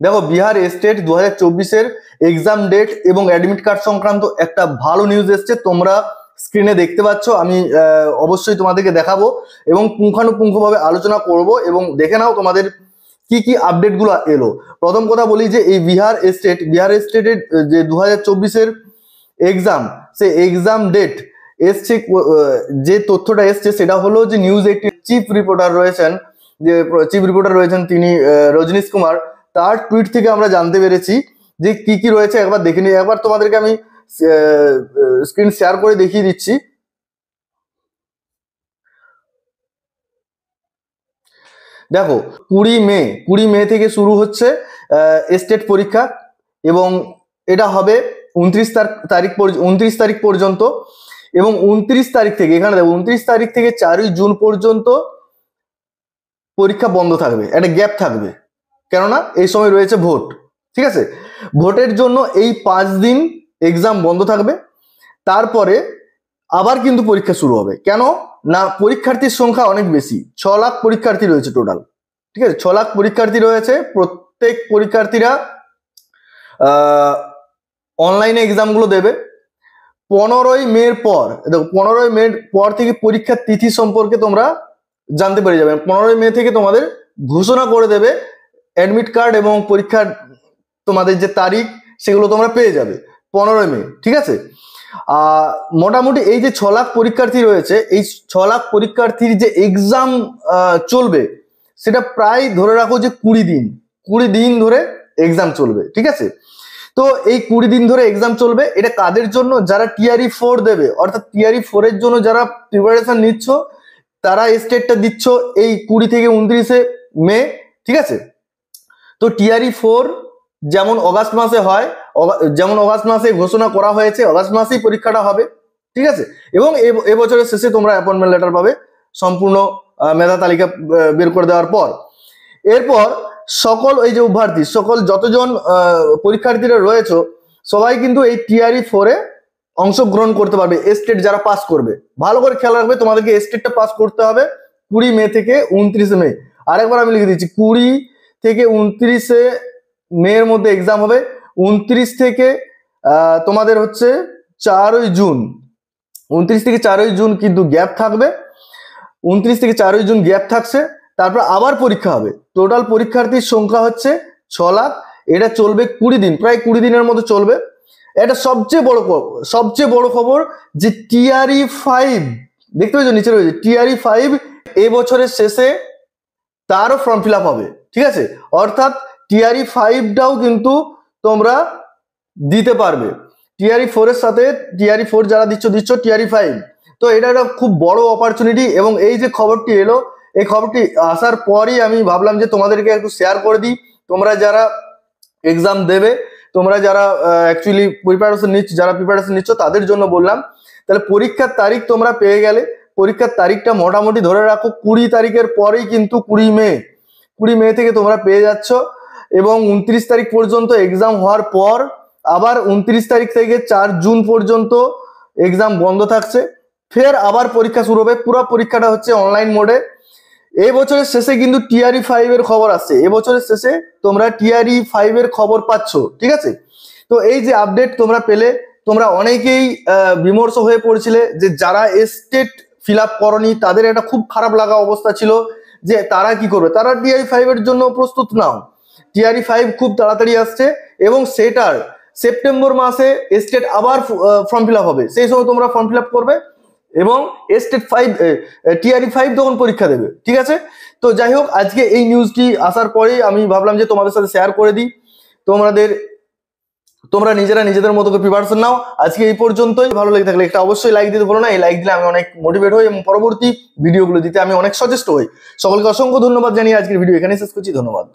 দেখো, Bihar state 2024-এর exam date এবং admit card সংক্রান্ত একটা ভালো নিউজ এসছে, তোমরা স্ক্রিনে দেখতে পাচ্ছ। আমি অবশ্যই তোমাদেরকে দেখাবো এবং পুঙ্খানুপুঙ্খভাবে আলোচনা করব, এবং দেখে নাও তোমাদের কি কি আপডেটগুলো এলো। প্রথম কথা বলি যে এই বিহার স্টেটের যে 2024-এর এক্সাম, সেই এক্সাম ডেট এসছে, যে তথ্যটা এসছে সেটা হলো যে নিউজ 18 চিফ রিপোর্টার রয়েছেন তিনি রজনীশ কুমার, তার টুইট থেকে আমরা জানতে পেরেছি যে কি কি রয়েছে। একবার দেখে নিই, একবার তোমাদেরকে আমি স্ক্রিন শেয়ার করে দেখিয়ে দিচ্ছি। দেখো, 20 মে থেকে শুরু হচ্ছে স্টেট পরীক্ষা, এবং এটা হবে 29 তারিখ পর্যন্ত, এবং 29 তারিখ থেকে, এখানে দেখো 29 তারিখ থেকে 4ই জুন পর্যন্ত পরীক্ষা বন্ধ থাকবে, একটা গ্যাপ থাকবে, কেননা এই সময় রয়েছে ভোট। ঠিক আছে, ভোটের জন্য এই 5 দিন এক্সাম বন্ধ থাকবে, তারপরে আবার কিন্তু পরীক্ষা শুরু হবে। কেন না, পরীক্ষার্থীর সংখ্যা অনেক বেশি, 6 লাখ পরীক্ষার্থী রয়েছে টোটাল। ঠিক আছে, 6 লাখ পরীক্ষার্থী রয়েছে, প্রত্যেক পরীক্ষার্থীরা অনলাইনে এক্সামগুলো দেবে। 15ই মের পর, দেখো 15ই মের পর থেকে পরীক্ষার তিথি সম্পর্কে তোমরা জানতে পেরে যাবে। 15ই মে থেকে তোমাদের ঘোষণা করে দেবে অ্যাডমিট কার্ড এবং পরীক্ষার তোমাদের যে তারিখ সেগুলো তোমরা পেয়ে যাবে 15ই মে। ঠিক আছে, মোটামুটি এই যে 6 লাখ পরীক্ষার্থী রয়েছে, এই 6 লাখ পরীক্ষার্থীর যে এক্সাম চলবে সেটা প্রায় ধরে রাখো যে 20 দিন ধরে এক্সাম চলবে। ঠিক আছে, তো এই 20 দিন ধরে এক্সাম চলবে। এটা কাদের জন্য? যারা টিআরই 4 দেবে, অর্থাৎ টিআরই 4 এর জন্য যারা প্রিপারেশন নিচ্ছ, তারা স্টেটটা দিচ্ছ এই 20 থেকে 29 মে। ঠিক আছে, তো টিআরই 4 যেমন অগাস্ট মাসে হয়, যেমন অগাস্ট মাসে ঘোষণা করা হয়েছে, অগাস্ট মাসেই পরীক্ষাটা হবে। ঠিক আছে, এবং এবছরের শেষে তোমরা অ্যাপয়েন্টমেন্ট লেটার পাবে সম্পূর্ণ মেধা তালিকা বের করে দেওয়ার পর। এরপর সকল এই যে অভ্যর্থী, সকল যতজন পরীক্ষার্থীরা রয়েছে, সবাই কিন্তু এই টিআরই 4-এ অংশগ্রহণ করতে পারবে। স্টেট যারা পাস করবে, ভালো করে খেয়াল রাখবে, তোমাদেরকে স্টেটটা পাস করতে হবে 20 মে থেকে 29 মে। আরেকবার আমি লিখে দিচ্ছি, 20 থেকে 29 মে এর মধ্যে এক্সাম হবে। 29 থেকে তোমাদের হচ্ছে 4ই জুন, 29 থেকে 4ই জুন কিন্তু গ্যাপ থাকবে। 29 থেকে 4ই জুন গ্যাপ থাকছে, তারপর আবার পরীক্ষা হবে। টোটাল পরীক্ষার্থীর সংখ্যা হচ্ছে 6 লাখ। এটা চলবে 20 দিন, প্রায় 20 দিনের মতো চলবে। এটা সবচেয়ে বড় খবর যে টিআরই 5, দেখতে পাচ্ছ নিচে রয়েছে টিআরই 5, এই বছরের শেষে তারও ফর্ম ফিল আপ হবে। ঠিক আছে, অর্থাৎ টিআরই 5টাও কিন্তু তোমরা দিতে পারবে। টিআরই 4 এর সাথে টিআরই 4 যারা দিচ্ছ টিআরই 5। তো এটা একটা খুব বড় অপরচুনিটি, এবং এই যে খবরটি এলো, এই খবরটি আসার পরই আমি ভাবলাম যে তোমাদেরকে একটু শেয়ার করে দিই। তোমরা যারা এক্সাম দেবে, তোমরা যারা অ্যাকচুয়ালি প্রিপারেশন নিচ্ছ তাদের জন্য বললাম। তাহলে পরীক্ষার তারিখ তোমরা পেয়ে গেলে। পরীক্ষার তারিখটা মোটামুটি ধরে রাখো 20 তারিখের পরেই কিন্তু 20 মে থেকে তোমরা পেয়ে যাচ্ছ, এবং 29 তারিখ পর্যন্ত এক্সাম হওয়ার পর আবার 29 তারিখ থেকে 4 জুন পর্যন্ত এক্সাম বন্ধ থাকছে। ফের আবার পরীক্ষা শুরু হবে, পুরো পরীক্ষাটা হচ্ছে অনলাইন মোডে। এই বছরের শেষে কিন্তু টিআরই 5 এর খবর আসছে, এবছরের শেষে তোমরা টিআরই 5 এর খবর পাচ্ছ। ঠিক আছে, তো এই যে আপডেট তোমরা পেলে, তোমরা অনেকেই বিমর্ষ হয়ে পড়ছিলে যে যারা স্টেট ফিল আপ করনি, তাদের একটা খুব খারাপ লাগা অবস্থা ছিল যে তারা কি করবে। তারা টিআরই 5 এর জন্য প্রস্তুত নাও। টিআরই 5 খুব তাড়াতাড়ি আসছে, এবং সেটার সেপ্টেম্বর মাসে স্টেট আবার ফর্ম ফিল আপ হবে, সেই সময় তোমরা ফর্ম ফিল আপ করবে, এবং স্টেট 5 টিআরই 5 তখন পরীক্ষা দেবে। ঠিক আছে, তো যাই হোক, আজকে এই নিউজটি আসার পরেই আমি ভাবলাম যে তোমাদের সাথে শেয়ার করে দিই। তোমরা নিজেদের মতো করে প্রিপারেশন নাও। আজকে এই পর্যন্তই। ভালো লেগে থাকলে একটা অবশ্যই লাইক দিতে ভুলো না। এই লাইক দিলে আমি অনেক মোটিভেট হই, এবং পরবর্তী ভিডিওগুলো দিতে আমি অনেক সচেষ্ট হই। সকলকে অসংখ্য ধন্যবাদ জানিয়ে আজকের ভিডিও এখানে শেষ করছি। ধন্যবাদ।